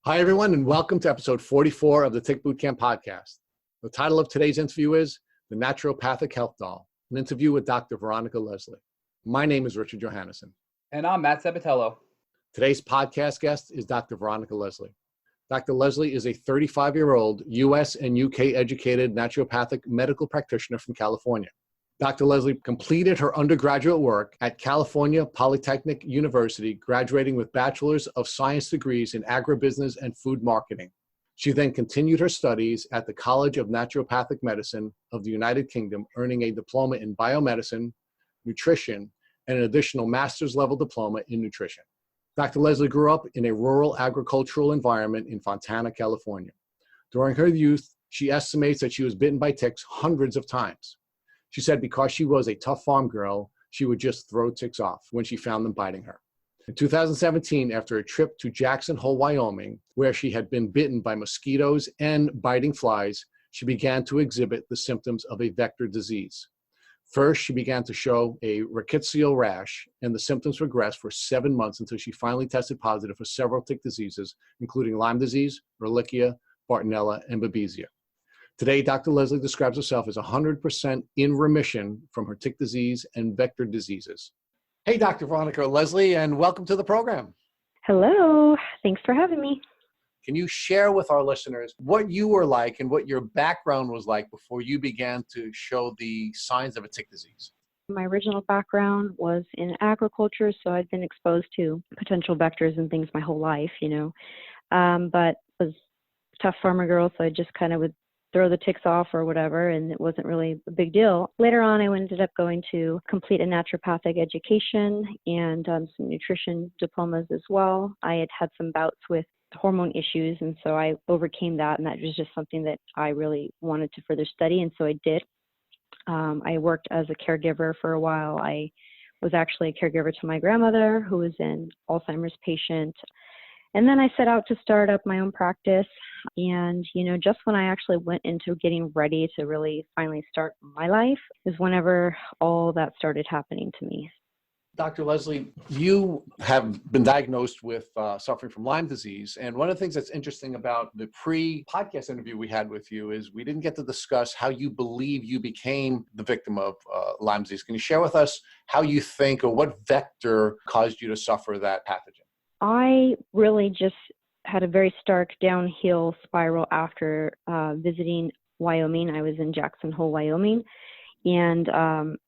Hi, everyone, and welcome to episode 44 of the Tick Bootcamp podcast. The title of today's interview is The Naturopathic Health Doll, an interview with Dr. Veronica Leslie. My name is Richard Johannesson. And I'm Matt Sabatello. Today's podcast guest is Dr. Veronica Leslie. Dr. Leslie is a 35-year-old U.S. and U.K. educated naturopathic medical practitioner from California. Dr. Leslie completed her undergraduate work at California Polytechnic University, graduating with Bachelor's of Science degrees in agribusiness and food marketing. She then continued her studies at the College of Naturopathic Medicine of the United Kingdom, earning a diploma in biomedicine, nutrition, and an additional master's level diploma in nutrition. Dr. Leslie grew up in a rural agricultural environment in Fontana, California. During her youth, she estimates that she was bitten by ticks hundreds of times. She said because she was a tough farm girl, she would just throw ticks off when she found them biting her. In 2017, after a trip to Jackson Hole, Wyoming, where she had been bitten by mosquitoes and biting flies, she began to exhibit the symptoms of a vector disease. First, she began to show a rickettsial rash, and the symptoms progressed for 7 months until she finally tested positive for several tick diseases, including Lyme disease, Ehrlichia, Bartonella, and Babesia. Today, Dr. Leslie describes herself as 100% in remission from her tick disease and vector diseases. Hey, Dr. Veronica Leslie, and welcome to the program. Hello. Thanks for having me. Can you share with our listeners what you were like and what your background was like before you began to show the signs of a tick disease? My original background was in agriculture, so I'd been exposed to potential vectors and things my whole life, but was a tough farmer girl, so I just kind of would throw the ticks off or whatever, and it wasn't really a big deal. Later on, I ended up going to complete a naturopathic education and some nutrition diplomas as well. I had had some bouts with hormone issues, and so I overcame that, and that was just something that I really wanted to further study, and so I did. I worked as a caregiver for a while. I was actually a caregiver to my grandmother, who was an Alzheimer's patient. And then I set out to start up my own practice. And, just when I actually went into getting ready to really finally start my life is whenever all that started happening to me. Dr. Leslie, you have been diagnosed with suffering from Lyme disease. And one of the things that's interesting about the pre-podcast interview we had with you is we didn't get to discuss how you believe you became the victim of Lyme disease. Can you share with us how you think or what vector caused you to suffer that pathogen? I really just had a very stark downhill spiral after visiting Wyoming. I was in Jackson Hole, Wyoming. And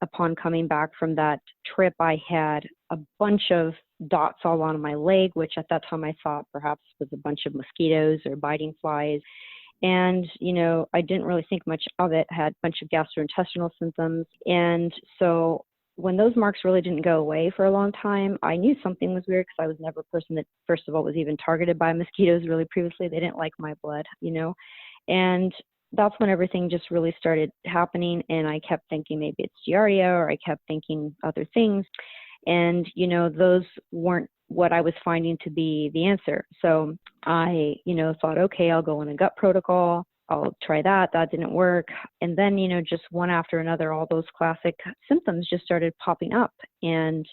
upon coming back from that trip, I had a bunch of dots all on my leg, which at that time I thought perhaps was a bunch of mosquitoes or biting flies. And, I didn't really think much of it. I had a bunch of gastrointestinal symptoms. And so when those marks really didn't go away for a long time, I knew something was weird because I was never a person that, first of all, was even targeted by mosquitoes really previously. They didn't like my blood, and that's when everything just really started happening. And I kept thinking maybe it's Giardia, or I kept thinking other things. And, those weren't what I was finding to be the answer. So I, thought, okay, I'll go on a gut protocol. I'll try that. That didn't work. And then, just one after another, all those classic symptoms just started popping up. And,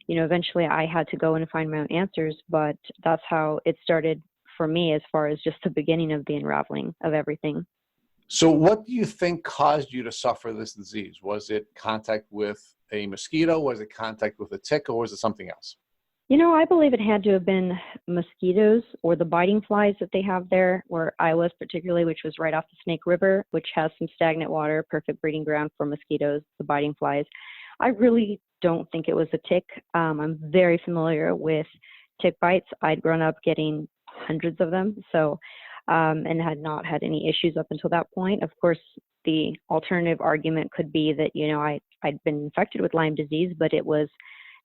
eventually I had to go and find my own answers, but that's how it started for me as far as just the beginning of the unraveling of everything. So what do you think caused you to suffer this disease? Was it contact with a mosquito? Was it contact with a tick, or was it something else? I believe it had to have been mosquitoes or the biting flies that they have there, where I was particularly, which was right off the Snake River, which has some stagnant water, perfect breeding ground for mosquitoes, the biting flies. I really don't think it was a tick. I'm very familiar with tick bites. I'd grown up getting hundreds of them, and had not had any issues up until that point. Of course, the alternative argument could be that, I'd been infected with Lyme disease, but it was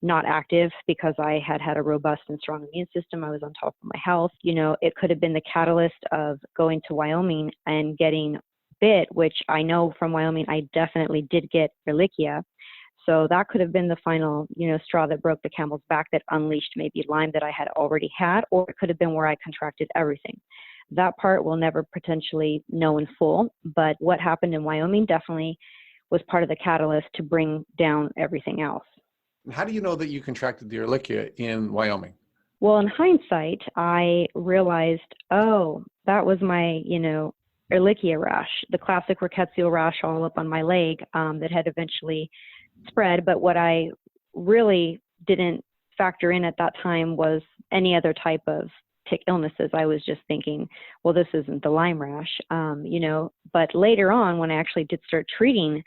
not active because I had had a robust and strong immune system. I was on top of my health. It could have been the catalyst of going to Wyoming and getting bit, which I know from Wyoming, I definitely did get Ehrlichia. So that could have been the final, straw that broke the camel's back that unleashed maybe Lyme that I had already had, or it could have been where I contracted everything. That part we'll never potentially know in full, but what happened in Wyoming definitely was part of the catalyst to bring down everything else. How do you know that you contracted the Ehrlichia in Wyoming? Well, in hindsight, I realized, oh, that was my, Ehrlichia rash, the classic rickettsial rash all up on my leg that had eventually spread. But what I really didn't factor in at that time was any other type of tick illnesses. I was just thinking, well, this isn't the Lyme rash, But later on, when I actually did start treating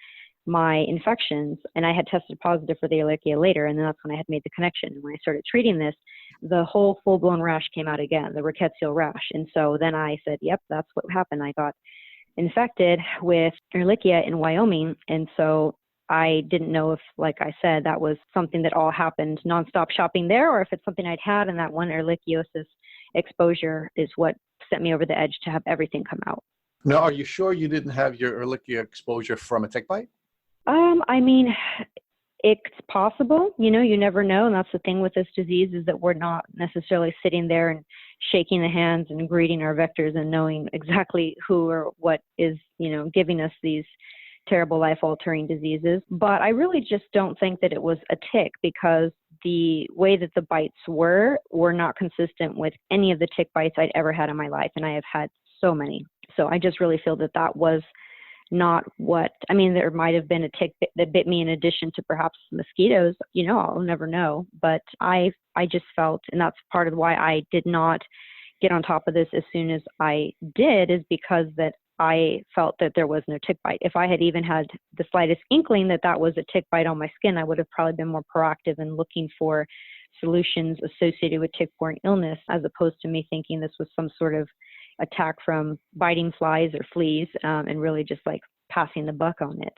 my infections, and I had tested positive for the Ehrlichia later, and then that's when I had made the connection. When I started treating this, the whole full-blown rash came out again, the rickettsial rash. And so then I said, yep, that's what happened. I got infected with Ehrlichia in Wyoming. And so I didn't know if, like I said, that was something that all happened nonstop shopping there, or if it's something I'd had, and that one ehrlichiosis exposure is what sent me over the edge to have everything come out. Now, are you sure you didn't have your Ehrlichia exposure from a tick bite? I mean, it's possible, you never know. And that's the thing with this disease, is that we're not necessarily sitting there and shaking the hands and greeting our vectors and knowing exactly who or what is, giving us these terrible life-altering diseases. But I really just don't think that it was a tick, because the way that the bites were not consistent with any of the tick bites I'd ever had in my life. And I have had so many. So I just really feel that that was not what, I mean, there might have been a tick that bit me in addition to perhaps mosquitoes, I'll never know. But I just felt, and that's part of why I did not get on top of this as soon as I did, is because that I felt that there was no tick bite. If I had even had the slightest inkling that that was a tick bite on my skin, I would have probably been more proactive in looking for solutions associated with tick-borne illness, as opposed to me thinking this was some sort of attack from biting flies or fleas, and really just like passing the buck on it.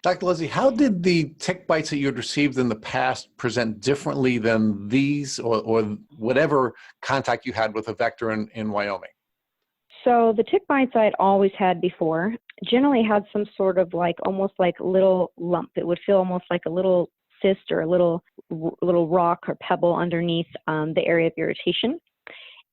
Dr. Leslie, how did the tick bites that you had received in the past present differently than these or whatever contact you had with a vector in Wyoming? So the tick bites I'd always had before generally had some sort of like almost like little lump. It would feel almost like a little cyst or a little rock or pebble underneath the area of irritation.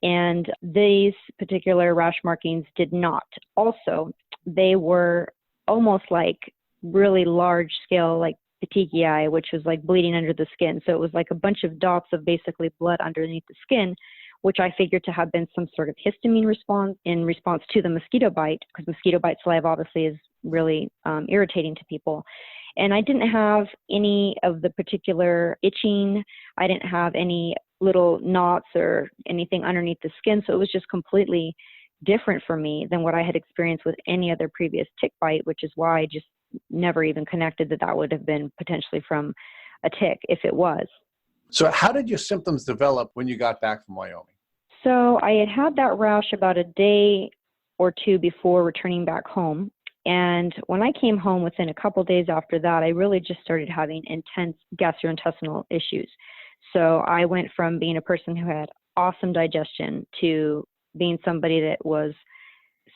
And these particular rash markings did not. Also, they were almost like really large scale, like petechiae, which was like bleeding under the skin. So it was like a bunch of dots of basically blood underneath the skin, which I figured to have been some sort of histamine response in response to the mosquito bite, because mosquito bite saliva obviously is really irritating to people. And I didn't have any of the particular itching. I didn't have any little knots or anything underneath the skin. So it was just completely different for me than what I had experienced with any other previous tick bite, which is why I just never even connected that that would have been potentially from a tick if it was. So how did your symptoms develop when you got back from Wyoming? So I had had that rash about a day or two before returning back home. And when I came home within a couple days after that, I really just started having intense gastrointestinal issues. So I went from being a person who had awesome digestion to being somebody that was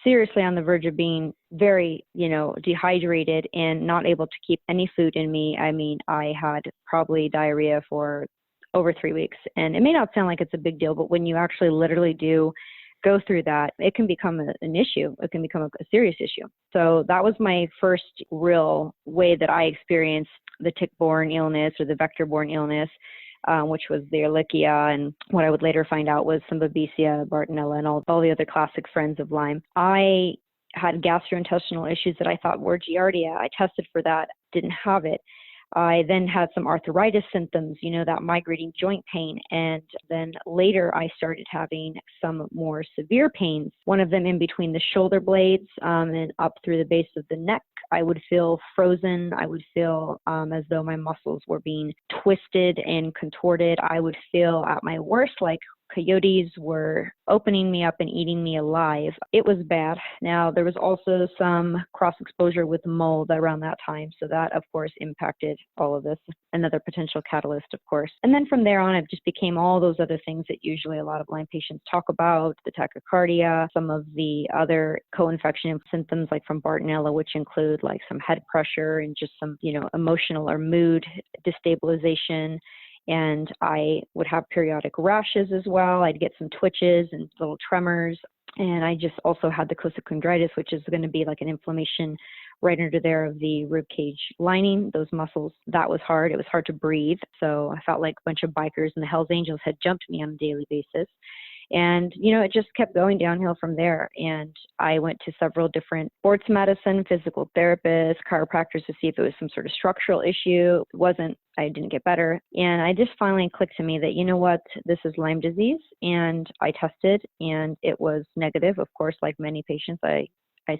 seriously on the verge of being very, dehydrated and not able to keep any food in me. I mean, I had probably diarrhea for over 3 weeks. And it may not sound like it's a big deal, but when you actually literally do go through that, it can become an issue. It can become a serious issue. So that was my first real way that I experienced the tick-borne illness or the vector-borne illness, which was the Ehrlichia, and what I would later find out was some Babesia, Bartonella, and all the other classic friends of Lyme. I had gastrointestinal issues that I thought were Giardia. I tested for that, didn't have it. I then had some arthritis symptoms, that migrating joint pain. And then later I started having some more severe pains, one of them in between the shoulder blades and up through the base of the neck. I would feel frozen. I would feel as though my muscles were being twisted and contorted. I would feel at my worst like coyotes were opening me up and eating me alive. It was bad. Now, there was also some cross-exposure with mold around that time. So that, of course, impacted all of this. Another potential catalyst, of course. And then from there on, it just became all those other things that usually a lot of Lyme patients talk about, the tachycardia, some of the other co-infection symptoms like from Bartonella, which include like some head pressure and just some, emotional or mood destabilization. And I would have periodic rashes as well. I'd get some twitches and little tremors. And I just also had the costochondritis, which is going to be like an inflammation right under there of the rib cage lining, those muscles. That was hard. It was hard to breathe. So I felt like a bunch of bikers and the Hells Angels had jumped me on a daily basis. And, it just kept going downhill from there. And I went to several different sports medicine, physical therapists, chiropractors to see if it was some sort of structural issue. It wasn't. I didn't get better. And I just finally clicked to me that, you know what, this is Lyme disease. And I tested and it was negative. Of course, like many patients I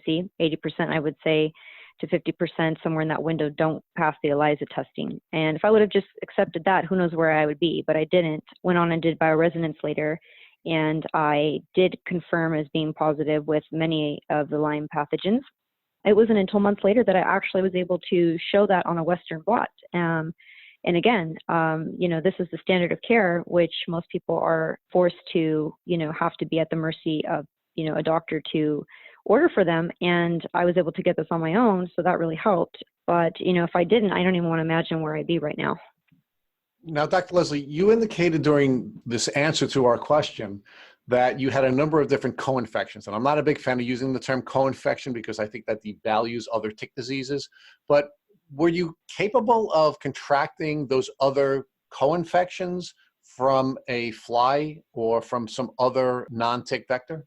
see, 80%, I would say, to 50%, somewhere in that window, don't pass the ELISA testing. And if I would have just accepted that, who knows where I would be, but I didn't. Went on and did bioresonance later. And I did confirm as being positive with many of the Lyme pathogens. It wasn't until months later that I actually was able to show that on a Western blot. And again, this is the standard of care, which most people are forced to, have to be at the mercy of, a doctor to order for them. And I was able to get this on my own, so that really helped. But, if I didn't, I don't even want to imagine where I'd be right now. Now, Dr. Leslie, you indicated during this answer to our question that you had a number of different co-infections. And I'm not a big fan of using the term co-infection because I think that devalues other tick diseases. But were you capable of contracting those other co-infections from a fly or from some other non-tick vector?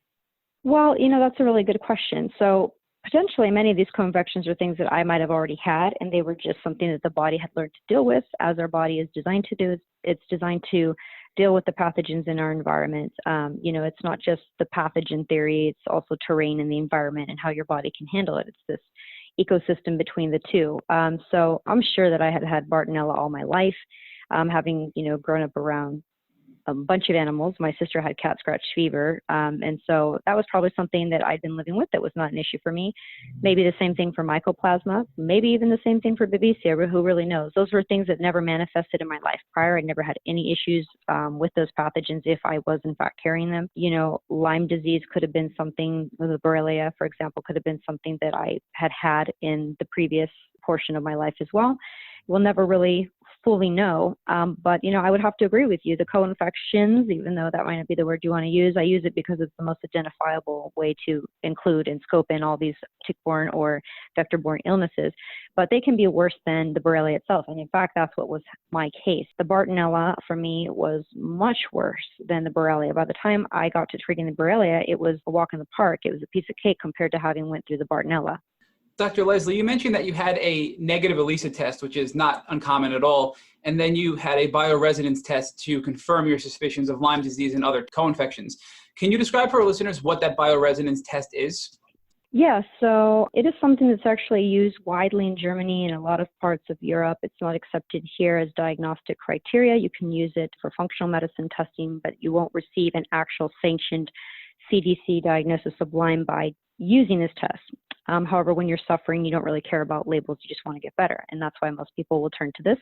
Well, that's a really good question. So potentially many of these co-infections are things that I might have already had, and they were just something that the body had learned to deal with, as our body is designed to do. It's designed to deal with the pathogens in our environment. It's not just the pathogen theory, it's also terrain in the environment and how your body can handle it. It's this ecosystem between the two. So I'm sure that I had had Bartonella all my life, having, grown up around a bunch of animals. My sister had cat scratch fever. And so that was probably something that I'd been living with that was not an issue for me. Maybe the same thing for mycoplasma, maybe even the same thing for babesia, but who really knows? Those were things that never manifested in my life prior. I never had any issues with those pathogens if I was in fact carrying them. Lyme disease could have been something, the Borrelia, for example, could have been something that I had in the previous portion of my life as well. We'll never really fully know. But, I would have to agree with you. The co-infections, even though that might not be the word you want to use, I use it because it's the most identifiable way to include and scope in all these tick-borne or vector-borne illnesses. But they can be worse than the Borrelia itself. And in fact, that's what was my case. The Bartonella for me was much worse than the Borrelia. By the time I got to treating the Borrelia, it was a walk in the park. It was a piece of cake compared to having went through the Bartonella. Dr. Leslie, you mentioned that you had a negative ELISA test, which is not uncommon at all, and then you had a bioresonance test to confirm your suspicions of Lyme disease and other co-infections. Can you describe for our listeners what that bioresonance test is? Yeah, so it is something that's actually used widely in Germany and a lot of parts of Europe. It's not accepted here as diagnostic criteria. You can use it for functional medicine testing, but you won't receive an actual sanctioned CDC diagnosis of Lyme by using this test. However, when you're suffering, you don't really care about labels. You just want to get better. And that's why most people will turn to this.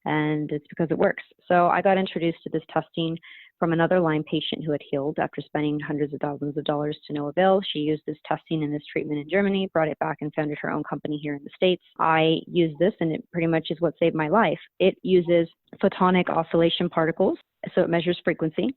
And it's because it works. So I got introduced to this testing from another Lyme patient who had healed after spending hundreds of thousands of dollars to no avail. She used this testing and this treatment in Germany, brought it back and founded her own company here in the States. I used this and it pretty much is what saved my life. It uses photonic oscillation particles. So it measures frequency.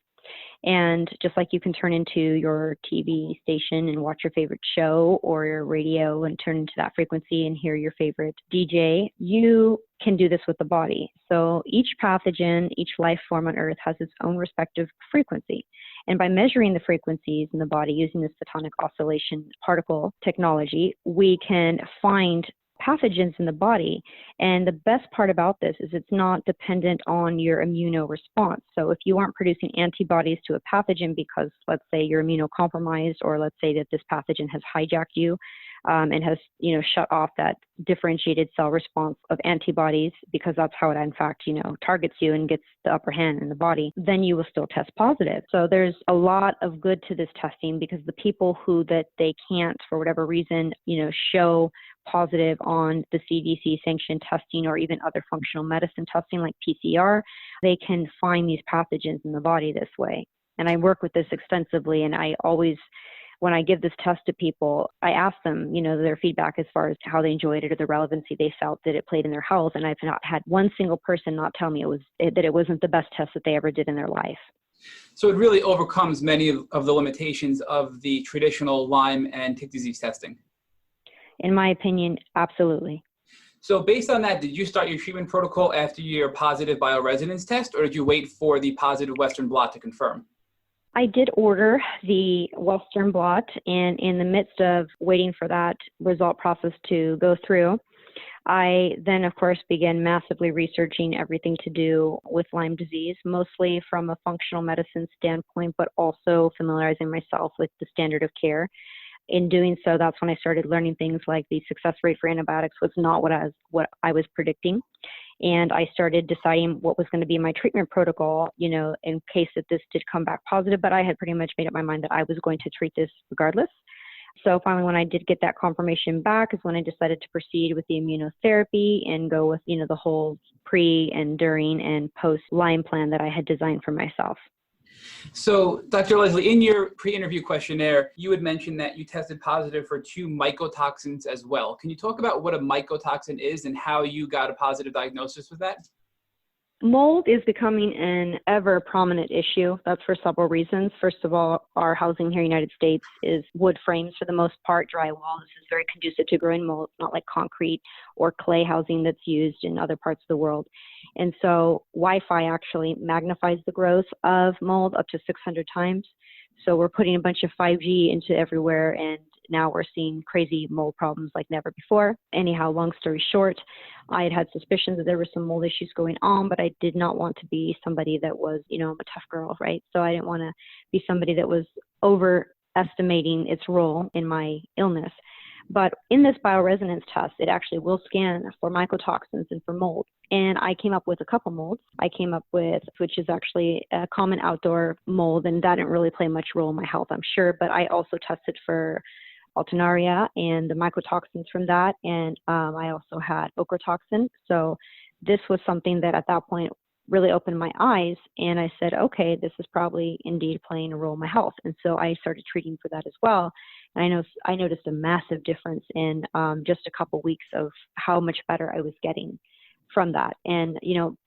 And just like you can turn into your TV station and watch your favorite show or your radio and turn into that frequency and hear your favorite DJ, you can do this with the body. So each pathogen, each life form on Earth has its own respective frequency. And by measuring the frequencies in the body using this photonic oscillation particle technology, we can find pathogens in the body. And the best part about this is it's not dependent on your immunoresponse. So if you aren't producing antibodies to a pathogen because, let's say, you're immunocompromised, or let's say that this pathogen has hijacked you and has, shut off that differentiated cell response of antibodies, because that's how it, in fact, targets you and gets the upper hand in the body, then you will still test positive. So there's a lot of good to this testing, because the people who that they can't, for whatever reason, show positive on the CDC sanctioned testing or even other functional medicine testing like PCR, they can find these pathogens in the body this way. And I work with this extensively, and I always, when I give this test to people, I ask them, their feedback as far as how they enjoyed it or the relevancy they felt that it played in their health. And I've not had one single person not tell me that it wasn't the best test that they ever did in their life. So it really overcomes many of the limitations of the traditional Lyme and tick disease testing. In my opinion, absolutely. So based on that, did you start your treatment protocol after your positive bioresonance test, or did you wait for the positive Western blot to confirm? I did order the Western blot, and in the midst of waiting for that result process to go through, I then, of course, began massively researching everything to do with Lyme disease, mostly from a functional medicine standpoint, but also familiarizing myself with the standard of care. In doing so, that's when I started learning things like the success rate for antibiotics was not what I was predicting. And I started deciding what was going to be my treatment protocol, in case that this did come back positive. But I had pretty much made up my mind that I was going to treat this regardless. So finally, when I did get that confirmation back is when I decided to proceed with the immunotherapy and go with, the whole pre and during and post Lyme plan that I had designed for myself. So, Dr. Leslie, in your pre-interview questionnaire, you had mentioned that you tested positive for 2 mycotoxins as well. Can you talk about what a mycotoxin is and how you got a positive diagnosis with that? Mold is becoming an ever prominent issue. That's for several reasons. First of all, our housing here in the United States is wood frames for the most part, drywall. This is very conducive to growing mold. It's not like concrete or clay housing that's used in other parts of the world. And so Wi-Fi actually magnifies the growth of mold up to 600 times. So we're putting a bunch of 5G into everywhere, and now we're seeing crazy mold problems like never before. Anyhow, long story short, I had suspicions that there were some mold issues going on, but I did not want to be somebody that was, I'm a tough girl, right? So I didn't want to be somebody that was overestimating its role in my illness. But in this bioresonance test, it actually will scan for mycotoxins and for mold. And I came up with a couple molds. I came up with, which is actually a common outdoor mold, and that didn't really play much role in my health, I'm sure. But I also tested for Alternaria and the mycotoxins from that. And I also had ochratoxin. So this was something that at that point really opened my eyes. And I said, okay, this is probably indeed playing a role in my health. And so I started treating for that as well. And I noticed a massive difference in just a couple weeks of how much better I was getting from that. And,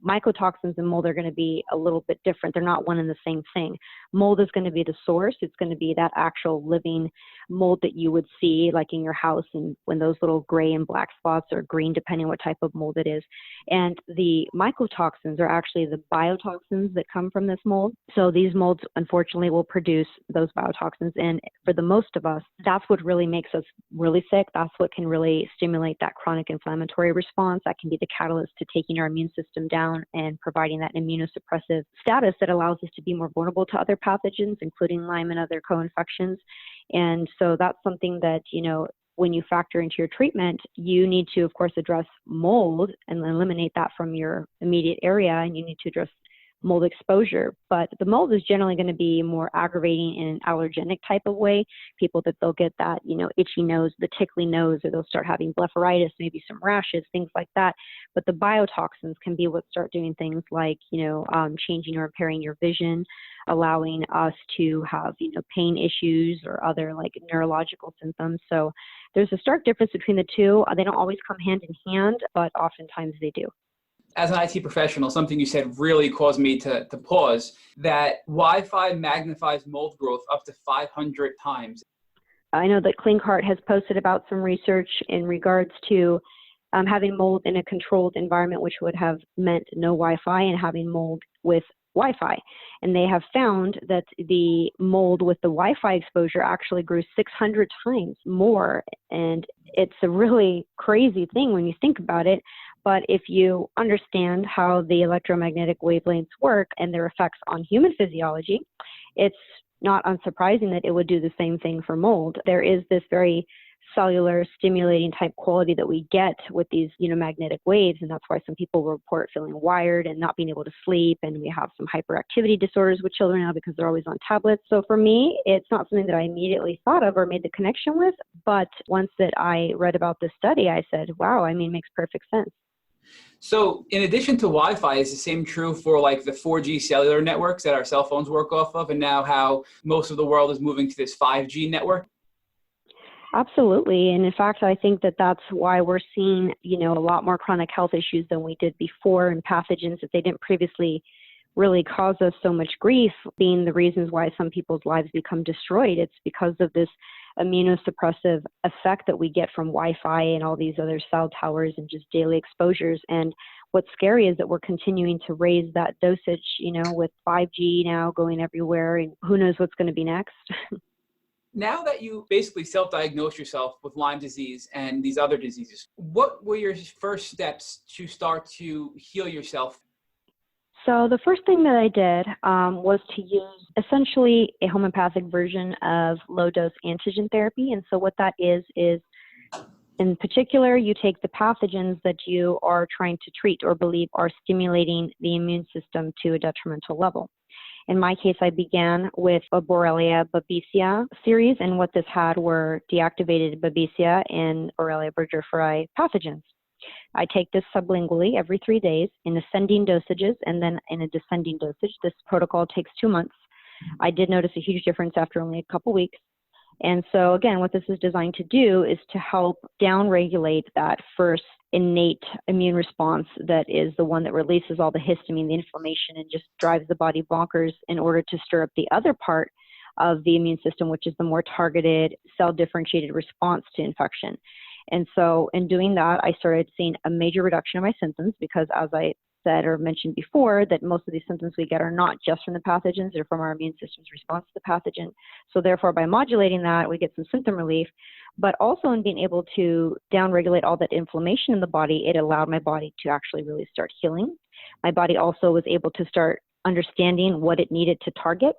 mycotoxins and mold are going to be a little bit different. They're not one and the same thing. Mold is going to be the source. It's going to be that actual living mold that you would see like in your house, and when those little gray and black spots are green, depending on what type of mold it is. And the mycotoxins are actually the biotoxins that come from this mold. So these molds, unfortunately, will produce those biotoxins. And for the most of us, that's what really makes us really sick. That's what can really stimulate that chronic inflammatory response. That can be the catalyst to taking our immune system down and providing that immunosuppressive status that allows us to be more vulnerable to other pathogens, including Lyme and other co-infections. And so that's something that, when you factor into your treatment, you need to, of course, address mold and eliminate that from your immediate area, and you need to address mold exposure. But the mold is generally going to be more aggravating in an allergenic type of way. People that they'll get that, itchy nose, the tickly nose, or they'll start having blepharitis, maybe some rashes, things like that. But the biotoxins can be what start doing things like, changing or impairing your vision, allowing us to have, pain issues or other like neurological symptoms. So there's a stark difference between the two. They don't always come hand in hand, but oftentimes they do. As an IT professional, something you said really caused me to pause, that Wi-Fi magnifies mold growth up to 500 times. I know that CleanCart has posted about some research in regards to having mold in a controlled environment, which would have meant no Wi-Fi, and having mold with Wi-Fi. And they have found that the mold with the Wi-Fi exposure actually grew 600 times more. And it's a really crazy thing when you think about it. But if you understand how the electromagnetic wavelengths work and their effects on human physiology, it's not unsurprising that it would do the same thing for mold. There is this very cellular stimulating type quality that we get with these magnetic waves, and that's why some people report feeling wired and not being able to sleep, and we have some hyperactivity disorders with children now because they're always on tablets. So for me, it's not something that I immediately thought of or made the connection with, but once that I read about this study, I said, wow, it makes perfect sense. So in addition to Wi-Fi, is the same true for like the 4G cellular networks that our cell phones work off of, and now how most of the world is moving to this 5G network? Absolutely. And in fact, I think that that's why we're seeing, a lot more chronic health issues than we did before, and pathogens that they didn't previously really cause us so much grief being the reasons why some people's lives become destroyed. It's because of this immunosuppressive effect that we get from Wi-Fi and all these other cell towers and just daily exposures. And what's scary is that we're continuing to raise that dosage, with 5G now going everywhere, and who knows what's going to be next. Now that you basically self-diagnosed yourself with Lyme disease and these other diseases, what were your first steps to start to heal yourself? So the first thing that I did was to use essentially a homeopathic version of low-dose antigen therapy. And so what that is in particular, you take the pathogens that you are trying to treat or believe are stimulating the immune system to a detrimental level. In my case, I began with a Borrelia babesia series, and what this had were deactivated babesia and Borrelia burgdorferi pathogens. I take this sublingually every 3 days in ascending dosages and then in a descending dosage. This protocol takes 2 months. I did notice a huge difference after only a couple weeks. And so again, what this is designed to do is to help downregulate that first innate immune response that is the one that releases all the histamine, the inflammation, and just drives the body bonkers in order to stir up the other part of the immune system, which is the more targeted, cell-differentiated response to infection. And so in doing that, I started seeing a major reduction in my symptoms because, as I said or mentioned before, that most of these symptoms we get are not just from the pathogens, they're from our immune system's response to the pathogen. So therefore, by modulating that, we get some symptom relief. But also in being able to downregulate all that inflammation in the body, it allowed my body to actually really start healing. My body also was able to start understanding what it needed to target,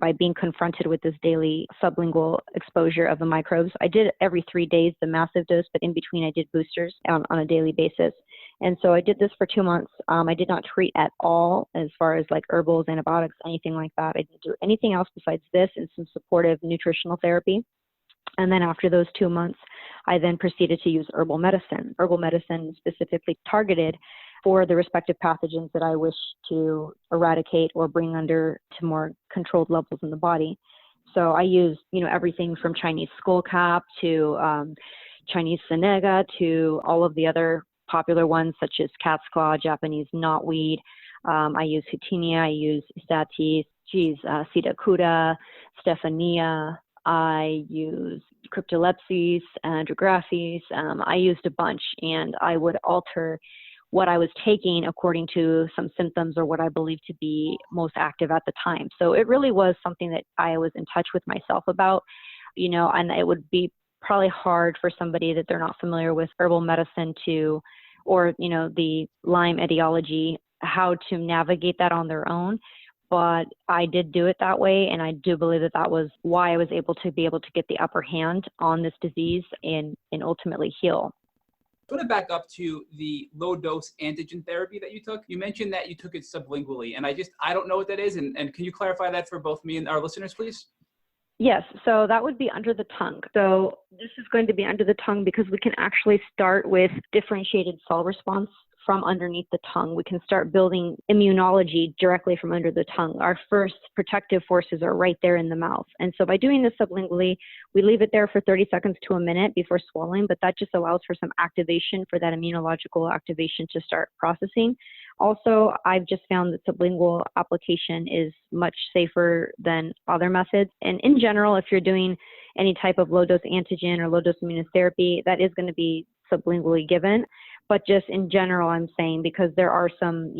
by being confronted with this daily sublingual exposure of the microbes. I did every 3 days, the massive dose, but in between I did boosters on a daily basis. And so I did this for 2 months. I did not treat at all as far as like herbals, antibiotics, anything like that. I didn't do anything else besides this and some supportive nutritional therapy. And then after those 2 months, I then proceeded to use herbal medicine specifically targeted for the respective pathogens that I wish to eradicate or bring under to more controlled levels in the body. So I use, everything from Chinese skullcap to Chinese senega to all of the other popular ones such as cat's claw, Japanese knotweed. I use Hutinia, I use Satis, Sidacuda, Stephania. I use Cryptolepsis, Andrographis. I used a bunch, and I would alter what I was taking according to some symptoms or what I believed to be most active at the time. So it really was something that I was in touch with myself about, and it would be probably hard for somebody that they're not familiar with herbal medicine or the Lyme etiology, how to navigate that on their own. But I did do it that way, and I do believe that was why I was able to get the upper hand on this disease and ultimately heal. I want to back up to the low-dose antigen therapy that you took. You mentioned that you took it sublingually, and I don't know what that is, and can you clarify that for both me and our listeners, please? Yes, so that would be under the tongue. So this is going to be under the tongue because we can actually start with differentiated cell response from underneath the tongue. We can start building immunology directly from under the tongue. Our first protective forces are right there in the mouth. And so by doing this sublingually, we leave it there for 30 seconds to a minute before swallowing, but that just allows for some activation, for that immunological activation to start processing. Also, I've just found that sublingual application is much safer than other methods. And in general, if you're doing any type of low-dose antigen or low-dose immunotherapy, that is going to be sublingually given. But just in general, I'm saying, because there are some,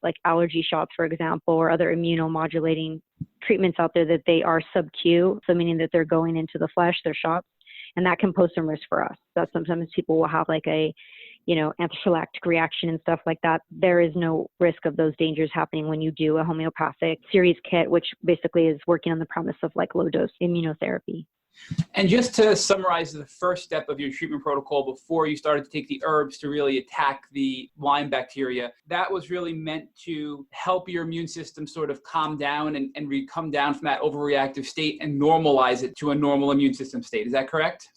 like allergy shots, for example, or other immunomodulating treatments out there that they are sub-Q, so meaning that they're going into the flesh, they're shots, and that can pose some risk for us. That sometimes people will have like a, anaphylactic reaction and stuff like that. There is no risk of those dangers happening when you do a homeopathic series kit, which basically is working on the premise of like low-dose immunotherapy. And just to summarize the first step of your treatment protocol before you started to take the herbs to really attack the Lyme bacteria, that was really meant to help your immune system sort of calm down and come down from that overreactive state and normalize it to a normal immune system state. Is that correct?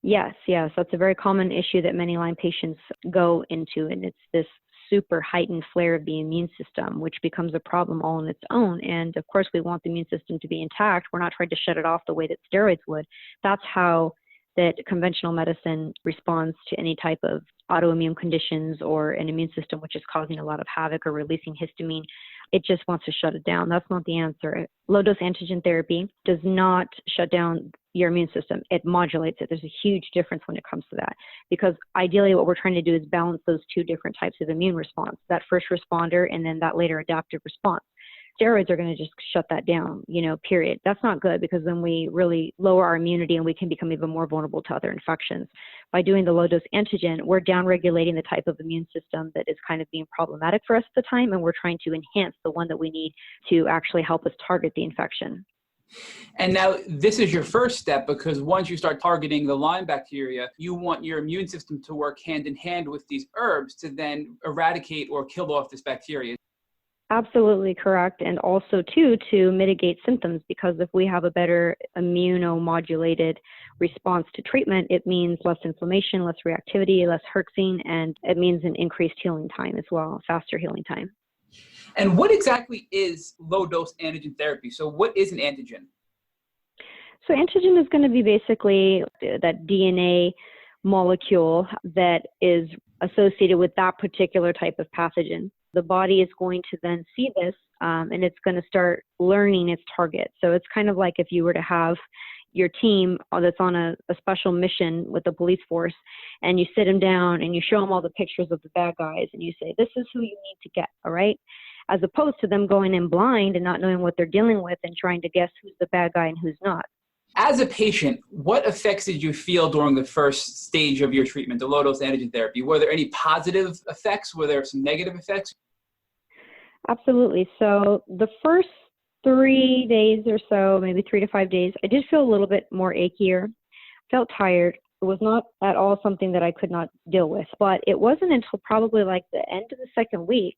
Yes. That's a very common issue that many Lyme patients go into, and it's this super heightened flare of the immune system, which becomes a problem all on its own. And of course, we want the immune system to be intact. We're not trying to shut it off the way that steroids would. That's how that conventional medicine responds to any type of autoimmune conditions or an immune system which is causing a lot of havoc or releasing histamine. It just wants to shut it down. That's not the answer. Low-dose antigen therapy does not shut down your immune system. It modulates it. There's a huge difference when it comes to that, because ideally what we're trying to do is balance those two different types of immune response, that first responder and then that later adaptive response. Steroids are going to just shut that down, period. That's not good, because then we really lower our immunity and we can become even more vulnerable to other infections. By doing the low-dose antigen, we're downregulating the type of immune system that is kind of being problematic for us at the time, and we're trying to enhance the one that we need to actually help us target the infection. And now this is your first step, because once you start targeting the Lyme bacteria, you want your immune system to work hand in hand with these herbs to then eradicate or kill off this bacteria. Absolutely correct. And also, too, to mitigate symptoms, because if we have a better immunomodulated response to treatment, it means less inflammation, less reactivity, less herxing, and it means an increased healing time as well, faster healing time. And what exactly is low-dose antigen therapy? So what is an antigen? So antigen is going to be basically that DNA molecule that is associated with that particular type of pathogen. The body is going to then see this and it's going to start learning its target. So it's kind of like if you were to have your team that's on a special mission with the police force, and you sit them down and you show them all the pictures of the bad guys and you say, this is who you need to get, all right? As opposed to them going in blind and not knowing what they're dealing with and trying to guess who's the bad guy and who's not. As a patient, what effects did you feel during the first stage of your treatment, the low-dose antigen therapy? Were there any positive effects? Were there some negative effects? Absolutely. So the first 3 days or so, maybe 3 to 5 days, I did feel a little bit more achier, felt tired. It was not at all something that I could not deal with. But it wasn't until probably like the end of the second week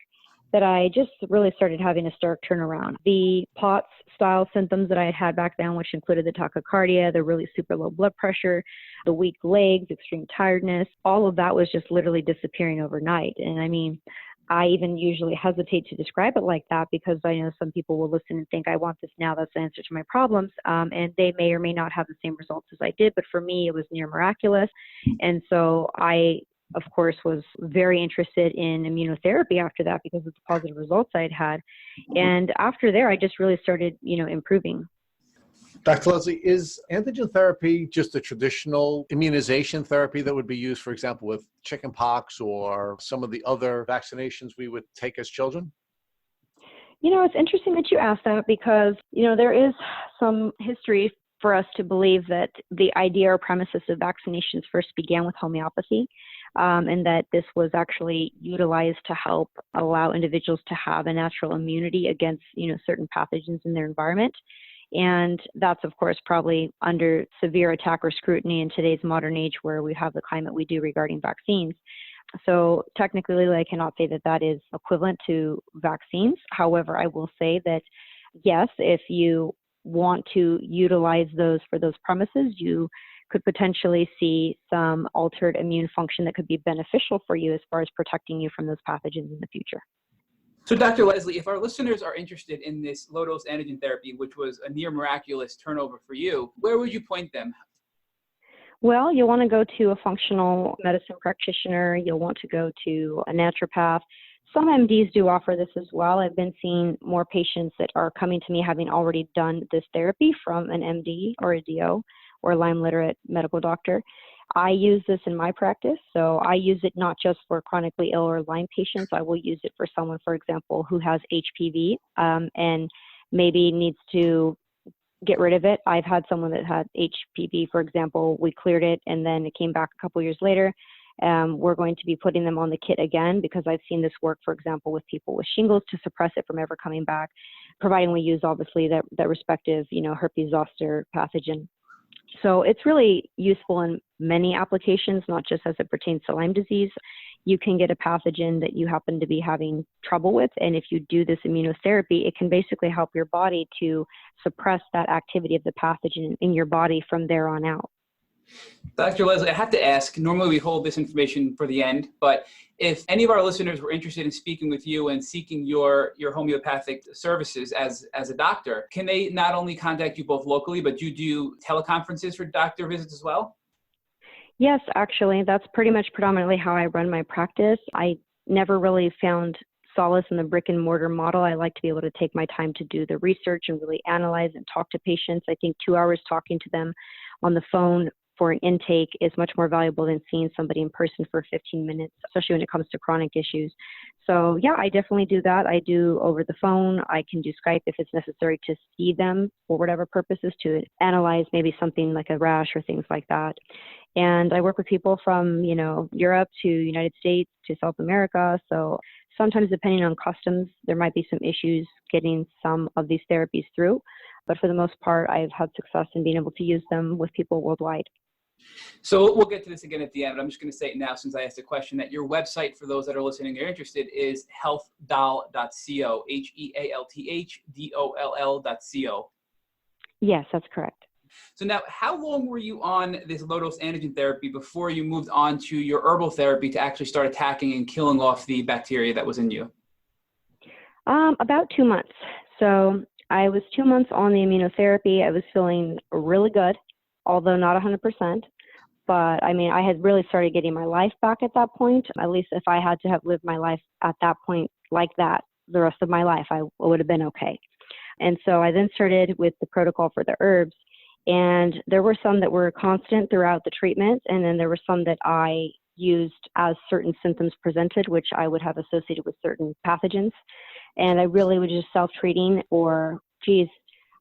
that I just really started having a stark turnaround. The POTS style symptoms that I had had back then, which included the tachycardia, the really super low blood pressure, the weak legs, extreme tiredness, all of that was just literally disappearing overnight. And I mean, I even usually hesitate to describe it like that, because I know some people will listen and think, I want this now, that's the answer to my problems. And they may or may not have the same results as I did, but for me, it was near miraculous. And so I, of course, was very interested in immunotherapy after that, because of the positive results I'd had. And after there, I just really started, improving. Dr. Leslie, is antigen therapy just a traditional immunization therapy that would be used, for example, with chickenpox or some of the other vaccinations we would take as children? It's interesting that you asked that, because, there is some history for us to believe that the idea or premises of vaccinations first began with homeopathy, and that this was actually utilized to help allow individuals to have a natural immunity against, certain pathogens in their environment. And that's, of course, probably under severe attack or scrutiny in today's modern age, where we have the climate we do regarding vaccines. So technically, I cannot say that that is equivalent to vaccines. However, I will say that, yes, if you want to utilize those for those premises, you could potentially see some altered immune function that could be beneficial for you as far as protecting you from those pathogens in the future. So Dr. Leslie, if our listeners are interested in this low-dose antigen therapy, which was a near miraculous turnover for you, where would you point them? Well, you'll want to go to a functional medicine practitioner. You'll want to go to a naturopath. Some MDs do offer this as well. I've been seeing more patients that are coming to me having already done this therapy from an MD or a DO or a Lyme literate medical doctor. I use this in my practice, so I use it not just for chronically ill or Lyme patients. I will use it for someone, for example, who has HPV and maybe needs to get rid of it. I've had someone that had HPV, for example. We cleared it, and then it came back a couple years later. We're going to be putting them on the kit again, because I've seen this work, for example, with people with shingles to suppress it from ever coming back, providing we use, obviously, that respective, herpes zoster pathogen. So it's really useful in many applications, not just as it pertains to Lyme disease. You can get a pathogen that you happen to be having trouble with, and if you do this immunotherapy, it can basically help your body to suppress that activity of the pathogen in your body from there on out. Dr. Leslie, I have to ask, normally we hold this information for the end, but if any of our listeners were interested in speaking with you and seeking your homeopathic services as a doctor, can they not only contact you both locally, but you do teleconferences for doctor visits as well? Yes, actually, that's pretty much predominantly how I run my practice. I never really found solace in the brick and mortar model. I like to be able to take my time to do the research and really analyze and talk to patients. I think 2 hours talking to them on the phone for an intake is much more valuable than seeing somebody in person for 15 minutes, especially when it comes to chronic issues. So yeah, I definitely do that. I do over the phone. I can do Skype if it's necessary to see them for whatever purposes, to analyze maybe something like a rash or things like that. And I work with people from, Europe to United States to South America. So sometimes depending on customs, there might be some issues getting some of these therapies through. But for the most part, I've had success in being able to use them with people worldwide. So we'll get to this again at the end, but I'm just going to say it now since I asked the question, that your website, for those that are listening and are interested, is healthdoll.co, healthdoll.co. Yes, that's correct. So now, how long were you on this low-dose antigen therapy before you moved on to your herbal therapy to actually start attacking and killing off the bacteria that was in you? About 2 months. So I was 2 months on the immunotherapy. I was feeling really good, although not 100%. But I had really started getting my life back at that point. At least if I had to have lived my life at that point like that the rest of my life, I would have been okay. And so I then started with the protocol for the herbs. And there were some that were constant throughout the treatment. And then there were some that I used as certain symptoms presented, which I would have associated with certain pathogens. And I really was just self-treating for,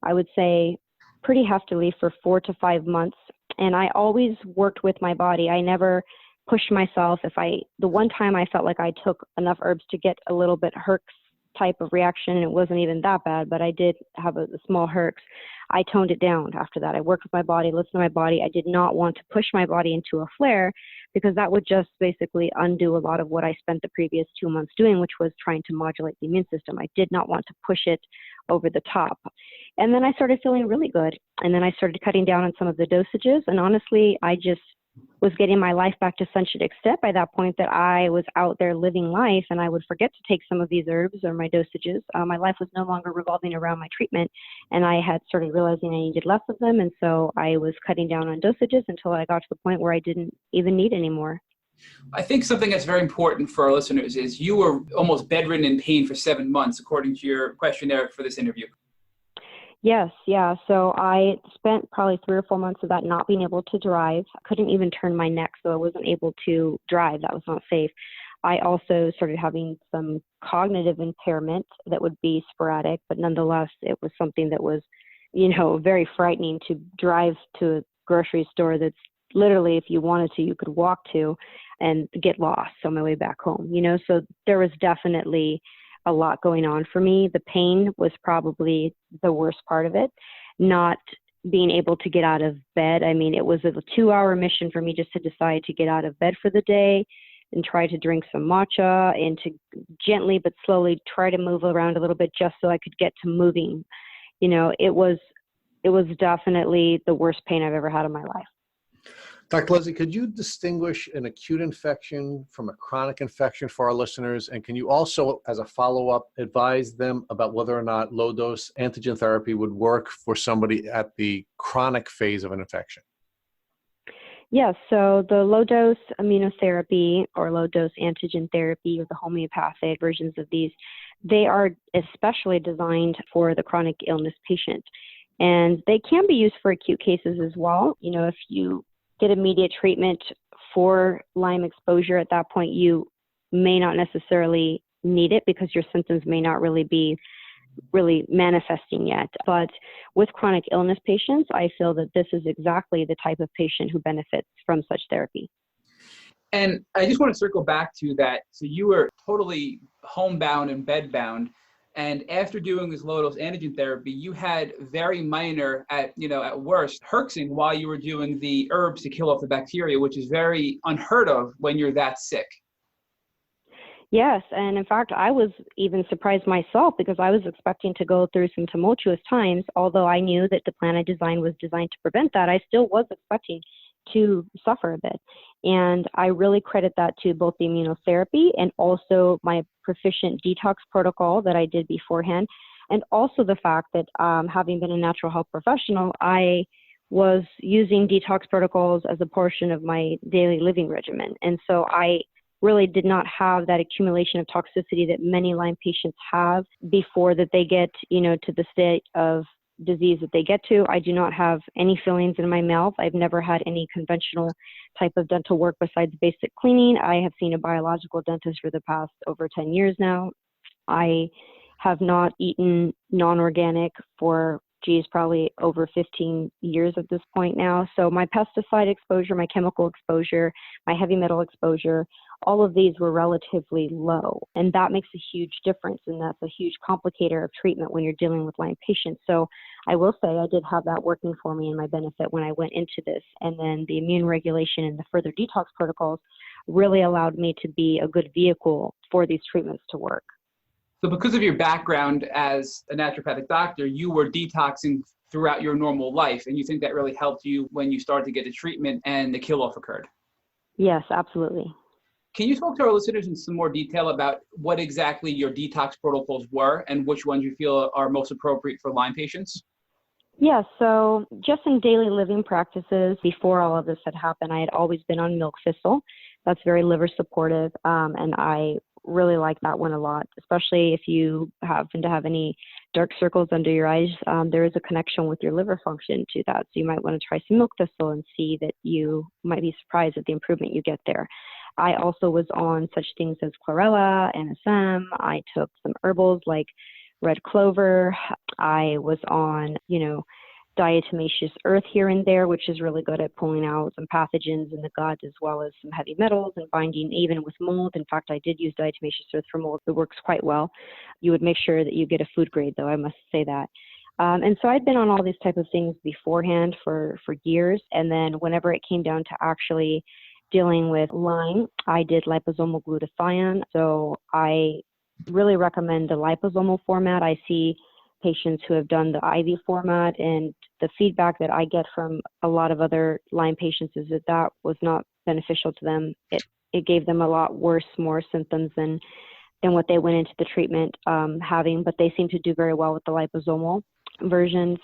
I would say pretty heftily for 4 to 5 months. And I always worked with my body. I never pushed myself. The one time I felt like I took enough herbs to get a little bit herx type of reaction, and it wasn't even that bad, but I did have a small herx. I toned it down after that. I worked with my body, listened to my body. I did not want to push my body into a flare because that would just basically undo a lot of what I spent the previous 2 months doing, which was trying to modulate the immune system. I did not want to push it over the top. And then I started feeling really good. And then I started cutting down on some of the dosages. And honestly, I just was getting my life back to such an extent by that point that I was out there living life, and I would forget to take some of these herbs or my dosages. My life was no longer revolving around my treatment, and I had started realizing I needed less of them. And so I was cutting down on dosages until I got to the point where I didn't even need any more. I think something that's very important for our listeners is you were almost bedridden in pain for 7 months, according to your questionnaire for this interview. Yes, yeah. So I spent probably 3 or 4 months of that not being able to drive. I couldn't even turn my neck, so I wasn't able to drive. That was not safe. I also started having some cognitive impairment that would be sporadic, but nonetheless, it was something that was, very frightening to drive to a grocery store that's literally, if you wanted to, you could walk to and get lost on my way back home, So there was definitely a lot going on for me. The pain was probably the worst part of it, not being able to get out of bed. It was a 2-hour mission for me just to decide to get out of bed for the day and try to drink some matcha and to gently but slowly try to move around a little bit just so I could get to moving. It was definitely the worst pain I've ever had in my life. Dr. Leslie, could you distinguish an acute infection from a chronic infection for our listeners? And can you also, as a follow-up, advise them about whether or not low-dose antigen therapy would work for somebody at the chronic phase of an infection? Yes, so the low-dose immunotherapy or low-dose antigen therapy or the homeopathic versions of these, they are especially designed for the chronic illness patient. And they can be used for acute cases as well. If you get immediate treatment for Lyme exposure, at that point you may not necessarily need it because your symptoms may not really be manifesting yet. But with chronic illness patients, I feel that this is exactly the type of patient who benefits from such therapy. And I just want to circle back to that. So you were totally homebound and bedbound. And after doing this low-dose antigen therapy, you had very minor, at worst, herxing while you were doing the herbs to kill off the bacteria, which is very unheard of when you're that sick. Yes, and in fact, I was even surprised myself because I was expecting to go through some tumultuous times. Although I knew that the plan I designed was designed to prevent that, I still was expecting to suffer a bit. And I really credit that to both the immunotherapy and also my proficient detox protocol that I did beforehand. And also the fact that having been a natural health professional, I was using detox protocols as a portion of my daily living regimen. And so I really did not have that accumulation of toxicity that many Lyme patients have before that they get, to the state of disease that they get to. I do not have any fillings in my mouth. I've never had any conventional type of dental work besides basic cleaning. I have seen a biological dentist for the past over 10 years now. I have not eaten non-organic for probably over 15 years at this point now. So my pesticide exposure, my chemical exposure, my heavy metal exposure, all of these were relatively low. And that makes a huge difference. And that's a huge complicator of treatment when you're dealing with Lyme patients. So I will say I did have that working for me in my benefit when I went into this. And then the immune regulation and the further detox protocols really allowed me to be a good vehicle for these treatments to work. So because of your background as a naturopathic doctor, you were detoxing throughout your normal life, and you think that really helped you when you started to get the treatment and the kill-off occurred? Yes, absolutely. Can you talk to our listeners in some more detail about what exactly your detox protocols were and which ones you feel are most appropriate for Lyme patients? Yeah, so just in daily living practices, before all of this had happened, I had always been on milk thistle. That's very liver supportive, and I really like that one a lot, especially if you happen to have any dark circles under your eyes. There is a connection with your liver function to that. So you might want to try some milk thistle and see that you might be surprised at the improvement you get there. I also was on such things as chlorella, NSM. I took some herbals like red clover. I was on, diatomaceous earth here and there, which is really good at pulling out some pathogens in the gut, as well as some heavy metals and binding even with mold. In fact, I did use diatomaceous earth for mold. It works quite well. You would make sure that you get a food grade, though, I must say that. And so I'd been on all these type of things beforehand for years. And then whenever it came down to actually dealing with Lyme, I did liposomal glutathione. So I really recommend the liposomal format. I see patients who have done the IV format, and the feedback that I get from a lot of other Lyme patients is that was not beneficial to them. It gave them a lot more symptoms than what they went into the treatment having, but they seem to do very well with the liposomal versions.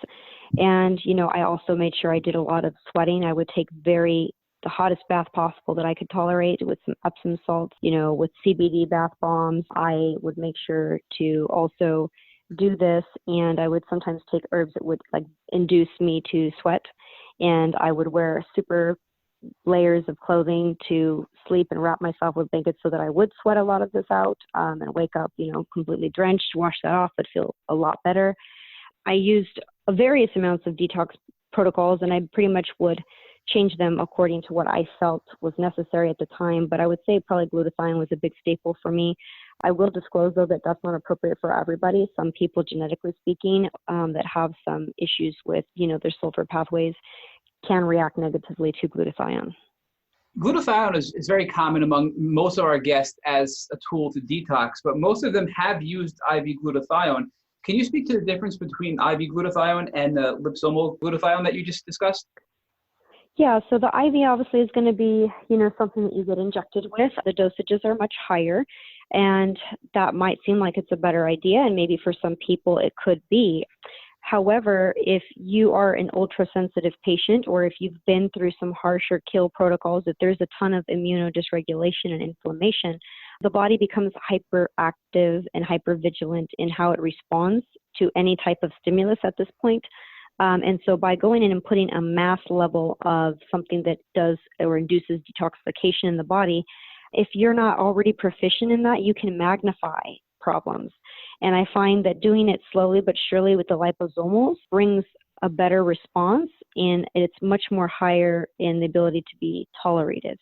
And, I also made sure I did a lot of sweating. I would take the hottest bath possible that I could tolerate with some Epsom salts, with CBD bath bombs. I would make sure to also do this, and I would sometimes take herbs that would induce me to sweat, and I would wear super layers of clothing to sleep and wrap myself with blankets so that I would sweat a lot of this out and wake up, completely drenched, wash that off, but feel a lot better. I used various amounts of detox protocols, and I pretty much would change them according to what I felt was necessary at the time. But I would say probably glutathione was a big staple for me. I will disclose, though, that that's not appropriate for everybody. Some people, genetically speaking, that have some issues with, their sulfur pathways can react negatively to glutathione. Glutathione is very common among most of our guests as a tool to detox, but most of them have used IV glutathione. Can you speak to the difference between IV glutathione and the liposomal glutathione that you just discussed? Yeah, so the IV obviously is going to be, something that you get injected with. The dosages are much higher, and that might seem like it's a better idea, and maybe for some people it could be. However, if you are an ultra-sensitive patient, or if you've been through some harsher kill protocols, if there's a ton of immunodysregulation and inflammation, the body becomes hyperactive and hypervigilant in how it responds to any type of stimulus at this point. And so by going in and putting a mass level of something that does or induces detoxification in the body, if you're not already proficient in that, you can magnify problems. And I find that doing it slowly but surely with the liposomals brings a better response, and it's much more higher in the ability to be tolerated.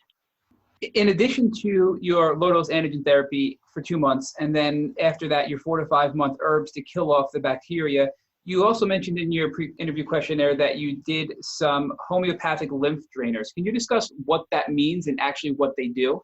In addition to your low-dose antigen therapy for 2 months, and then after that, your 4 to 5 month herbs to kill off the bacteria, you also mentioned in your pre-interview questionnaire that you did some homeopathic lymph drainers. Can you discuss what that means and actually what they do?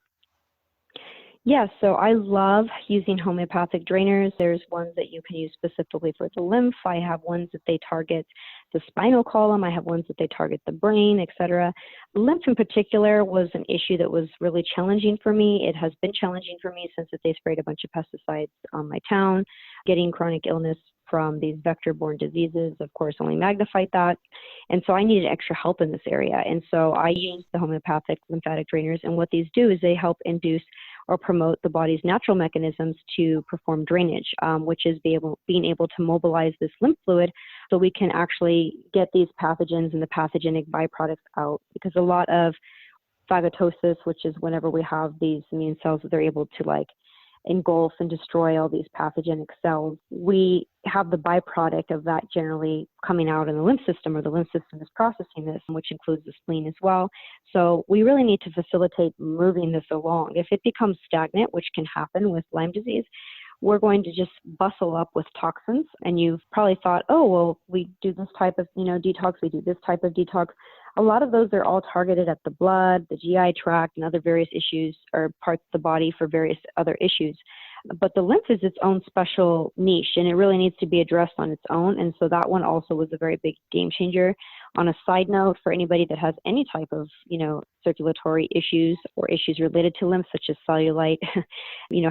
Yes, so I love using homeopathic drainers. There's ones that you can use specifically for the lymph. I have ones that they target the spinal column. I have ones that they target the brain, etc. Lymph in particular was an issue that was really challenging for me. It has been challenging for me since they sprayed a bunch of pesticides on my town. Getting chronic illness from these vector-borne diseases, of course, only magnified that. And so I needed extra help in this area. And so I used the homeopathic lymphatic drainers. And what these do is they help induce or promote the body's natural mechanisms to perform drainage, which is being able to mobilize this lymph fluid so we can actually get these pathogens and the pathogenic byproducts out. Because a lot of phagocytosis, which is whenever we have these immune cells that they're able to engulf and destroy all these pathogenic cells, we have the byproduct of that generally coming out in the lymph system, or the lymph system is processing this, which includes the spleen as well. So we really need to facilitate moving this along. If it becomes stagnant, which can happen with Lyme disease, we're going to just bustle up with toxins. And you've probably thought, oh, well, we do this type of, detox, we do this type of detox. A lot of those are all targeted at the blood, the GI tract, and other various issues or parts of the body for various other issues. But the lymph is its own special niche, and it really needs to be addressed on its own. And so that one also was a very big game changer. On a side note, for anybody that has any type of, circulatory issues or issues related to lymph, such as cellulite,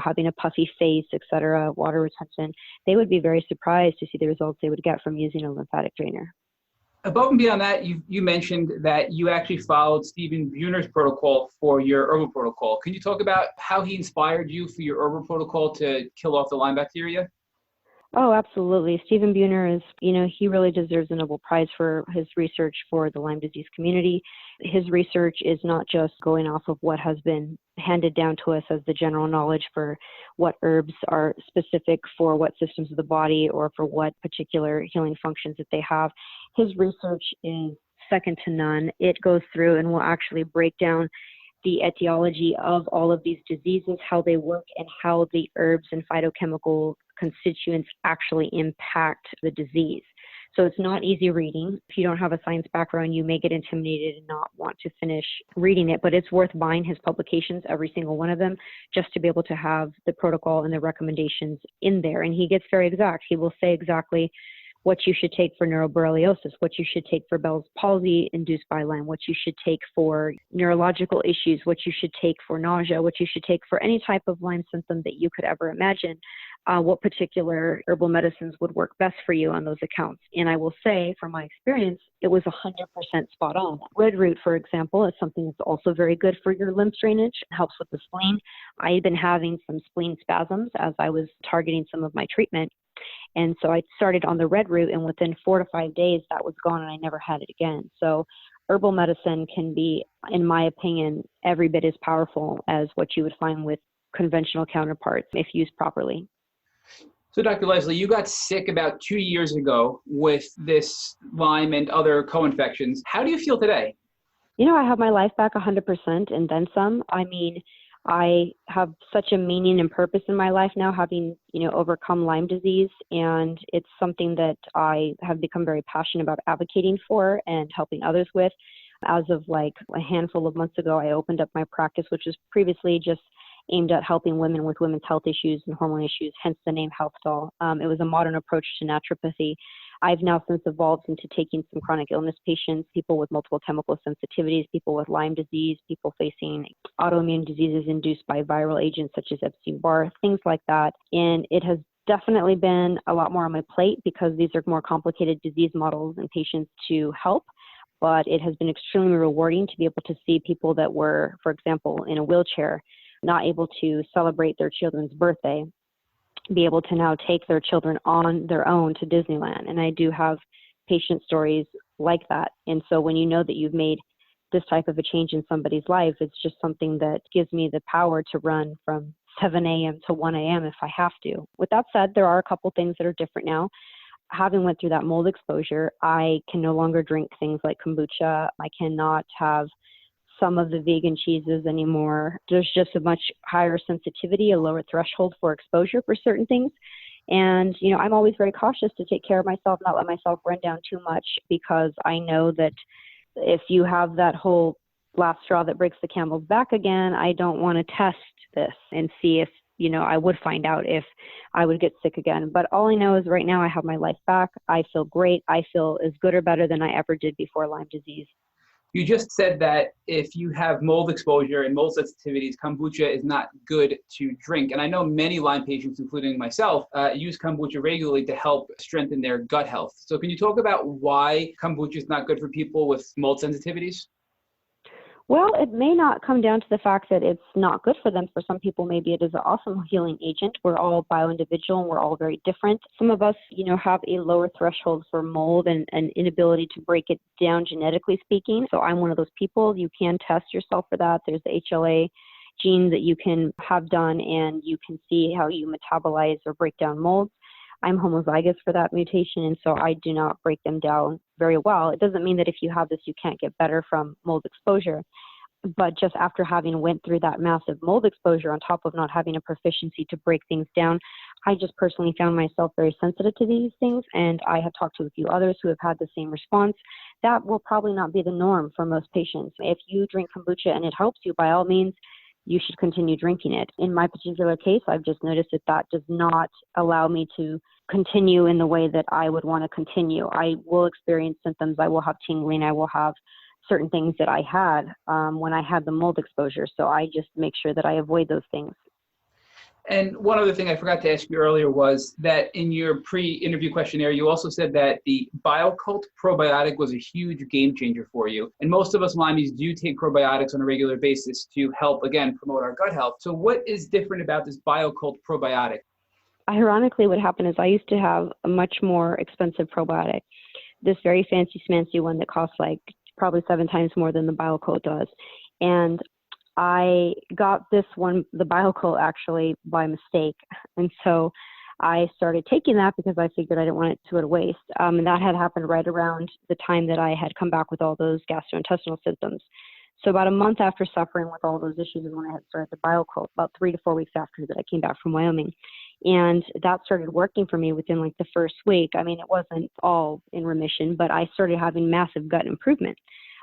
having a puffy face, etc., water retention, they would be very surprised to see the results they would get from using a lymphatic drainer. Above and beyond that, you mentioned that you actually followed Stephen Buhner's protocol for your herbal protocol. Can you talk about how he inspired you for your herbal protocol to kill off the Lyme bacteria? Oh, absolutely. Stephen Buhner is, he really deserves a Nobel Prize for his research for the Lyme disease community. His research is not just going off of what has been handed down to us as the general knowledge for what herbs are specific for what systems of the body or for what particular healing functions that they have. His research is second to none. It goes through and will actually break down the etiology of all of these diseases, how they work, and how the herbs and phytochemical constituents actually impact the disease. So it's not easy reading. If you don't have a science background, you may get intimidated and not want to finish reading it, but it's worth buying his publications, every single one of them, just to be able to have the protocol and the recommendations in there. And he gets very exact. He will say exactly what you should take for neuroborreliosis, what you should take for Bell's palsy induced by Lyme, what you should take for neurological issues, what you should take for nausea, what you should take for any type of Lyme symptom that you could ever imagine, what particular herbal medicines would work best for you on those accounts. And I will say, from my experience, it was 100% spot on. Red root, for example, is something that's also very good for your lymph drainage. It helps with the spleen. I had been having some spleen spasms as I was targeting some of my treatment. And so I started on the red root, and within 4 to 5 days, that was gone, and I never had it again. So herbal medicine can be, in my opinion, every bit as powerful as what you would find with conventional counterparts if used properly. So Dr. Leslie, you got sick about 2 years ago with this Lyme and other co-infections. How do you feel today? I have my life back 100% and then some. I mean, I have such a meaning and purpose in my life now, having, overcome Lyme disease. And it's something that I have become very passionate about advocating for and helping others with. As of a handful of months ago, I opened up my practice, which was previously just aimed at helping women with women's health issues and hormone issues, hence the name Health Doll. It was a modern approach to naturopathy. I've now since evolved into taking some chronic illness patients, people with multiple chemical sensitivities, people with Lyme disease, people facing autoimmune diseases induced by viral agents such as Epstein-Barr, things like that. And it has definitely been a lot more on my plate because these are more complicated disease models and patients to help. But it has been extremely rewarding to be able to see people that were, for example, in a wheelchair, not able to celebrate their children's birthday, be able to now take their children on their own to Disneyland. And I do have patient stories like that. And so when you know that you've made this type of a change in somebody's life, it's just something that gives me the power to run from 7 a.m. to 1 a.m. if I have to. With that said, there are a couple things that are different now. Having went through that mold exposure, I can no longer drink things like kombucha. I cannot have some of the vegan cheeses anymore. There's just a much higher sensitivity, a lower threshold for exposure for certain things. And, I'm always very cautious to take care of myself, not let myself run down too much, because I know that if you have that whole last straw that breaks the camel's back again, I don't want to test this and see if, I would find out if I would get sick again. But all I know is right now I have my life back. I feel great. I feel as good or better than I ever did before Lyme disease. You just said that if you have mold exposure and mold sensitivities, kombucha is not good to drink. And I know many Lyme patients, including myself, use kombucha regularly to help strengthen their gut health. So can you talk about why kombucha is not good for people with mold sensitivities? Well, it may not come down to the fact that it's not good for them. For some people, maybe it is an awesome healing agent. We're all bio-individual and we're all very different. Some of us, have a lower threshold for mold and an inability to break it down genetically speaking. So I'm one of those people. You can test yourself for that. There's the HLA gene that you can have done and you can see how you metabolize or break down molds. I'm homozygous for that mutation, and so I do not break them down very well. It doesn't mean that if you have this, you can't get better from mold exposure. But just after having went through that massive mold exposure on top of not having a proficiency to break things down, I just personally found myself very sensitive to these things. And I have talked to a few others who have had the same response. That will probably not be the norm for most patients. If you drink kombucha and it helps you, by all means, you should continue drinking it. In my particular case, I've just noticed that that does not allow me to continue in the way that I would want to continue. I will experience symptoms. I will have tingling. I will have certain things that I had when I had the mold exposure. So I just make sure that I avoid those things. And one other thing I forgot to ask you earlier was that in your pre-interview questionnaire, you also said that the BioCult probiotic was a huge game changer for you. And most of us Lymies do take probiotics on a regular basis to help, again, promote our gut health. So what is different about this BioCult probiotic? Ironically, what happened is I used to have a much more expensive probiotic, this very fancy smancy one that costs like probably 7 times more than the BioCult does. And I got this one, the BioCult, actually by mistake. And so I started taking that because I figured I didn't want it to go to waste. And that had happened right around the time that I had come back with all those gastrointestinal symptoms. So about a month after suffering with all those issues is when I had started the BioCult, about 3 to 4 weeks after that I came back from Wyoming. And that started working for me within like the first week. I mean, it wasn't all in remission, but I started having massive gut improvement.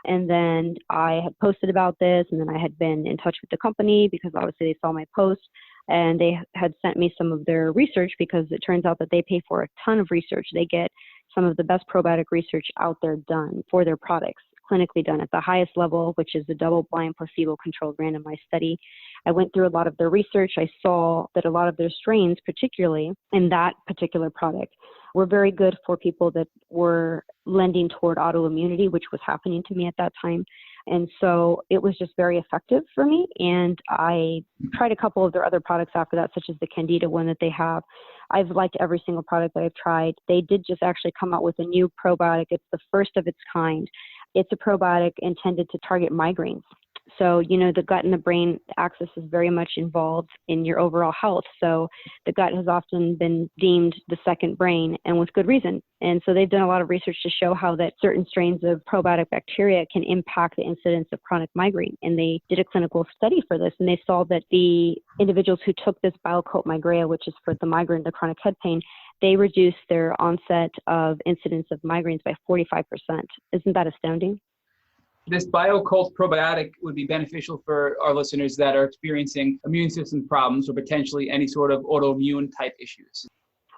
And then I had posted about this, and then I had been in touch with the company because obviously they saw my post, and they had sent me some of their research because it turns out that they pay for a ton of research. They get some of the best probiotic research out there done for their products, clinically done at the highest level, which is a double-blind, placebo-controlled randomized study. I went through a lot of their research. I saw that a lot of their strains, particularly in that particular product, were very good for people that were lending toward autoimmunity, which was happening to me at that time. And so it was just very effective for me. And I tried a couple of their other products after that, such as the Candida one that they have. I've liked every single product that I've tried. They did just actually come out with a new probiotic. It's the first of its kind. It's a probiotic intended to target migraines. So, the gut and the brain axis is very much involved in your overall health. So the gut has often been deemed the second brain, and with good reason. And so they've done a lot of research to show how that certain strains of probiotic bacteria can impact the incidence of chronic migraine. And they did a clinical study for this, and they saw that the individuals who took this BioCult Migrea, which is for the migraine, the chronic head pain, they reduced their onset of incidence of migraines by 45%. Isn't that astounding? This BioCult probiotic would be beneficial for our listeners that are experiencing immune system problems or potentially any sort of autoimmune type issues.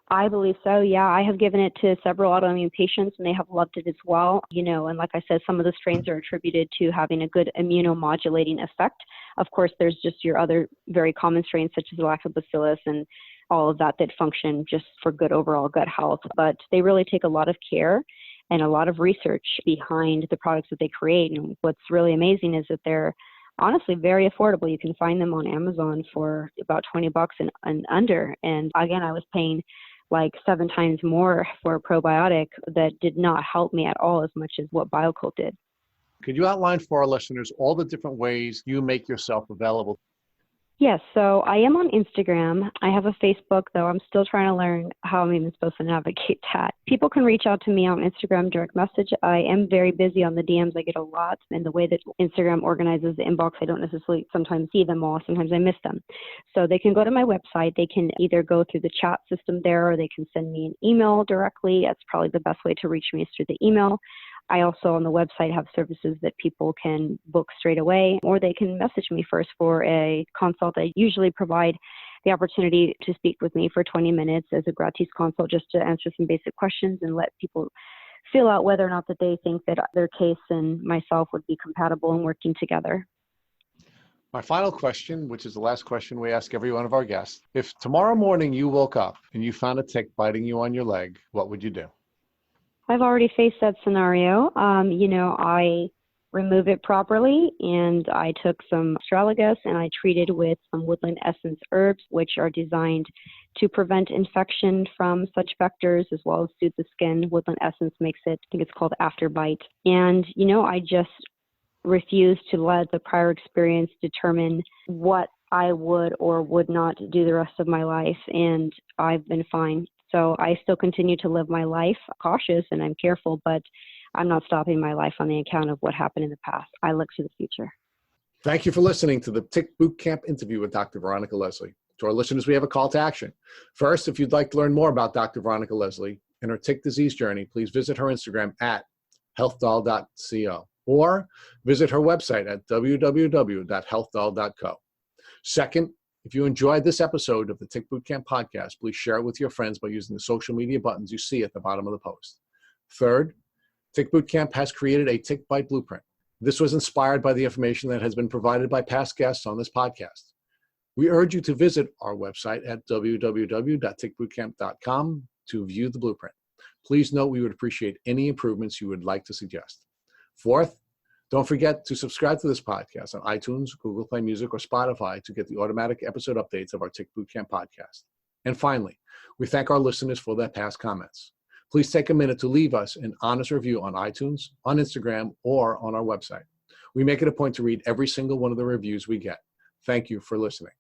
I believe so. Yeah, I have given it to several autoimmune patients and they have loved it as well. And like I said, some of the strains are attributed to having a good immunomodulating effect. Of course, there's just your other very common strains such as lactobacillus and all of that function just for good overall gut health. But they really take a lot of care and a lot of research behind the products that they create. And what's really amazing is that they're honestly very affordable. You can find them on Amazon for about $20 and under. And again, I was paying like 7 times more for a probiotic that did not help me at all as much as what BioCult did. Could you outline for our listeners all the different ways you make yourself available? Yes, so I am on Instagram. I have a Facebook, though. I'm still trying to learn how I'm even supposed to navigate that. People can reach out to me on Instagram direct message. I am very busy on the DMs. I get a lot. And the way that Instagram organizes the inbox, I don't necessarily sometimes see them all. Sometimes I miss them. So they can go to my website. They can either go through the chat system there or they can send me an email directly. That's probably the best way to reach me is through the email. I also on the website have services that people can book straight away, or they can message me first for a consult. I usually provide the opportunity to speak with me for 20 minutes as a gratis consult just to answer some basic questions and let people feel out whether or not that they think that their case and myself would be compatible in working together. My final question, which is the last question we ask every one of our guests. If tomorrow morning you woke up and you found a tick biting you on your leg, what would you do? I've already faced that scenario. I remove it properly, and I took some astragalus and I treated with some woodland essence herbs, which are designed to prevent infection from such vectors as well as soothe the skin. Woodland essence makes it, I think it's called afterbite. And, I just refuse to let the prior experience determine what I would or would not do the rest of my life, and I've been fine. So I still continue to live my life cautious and I'm careful, but I'm not stopping my life on the account of what happened in the past. I look to the future. Thank you for listening to the Tick Boot Camp interview with Dr. Veronica Leslie. To our listeners, we have a call to action. First, if you'd like to learn more about Dr. Veronica Leslie and her tick disease journey, please visit her Instagram at healthdoll.co or visit her website at www.healthdoll.co. Second, if you enjoyed this episode of the Tick Boot Camp podcast, please share it with your friends by using the social media buttons you see at the bottom of the post. Third, Tick Boot Camp has created a tick bite blueprint. This was inspired by the information that has been provided by past guests on this podcast. We urge you to visit our website at www.tickbootcamp.com to view the blueprint. Please note we would appreciate any improvements you would like to suggest. Fourth, don't forget to subscribe to this podcast on iTunes, Google Play Music, or Spotify to get the automatic episode updates of our Tick Boot Camp podcast. And finally, we thank our listeners for their past comments. Please take a minute to leave us an honest review on iTunes, on Instagram, or on our website. We make it a point to read every single one of the reviews we get. Thank you for listening.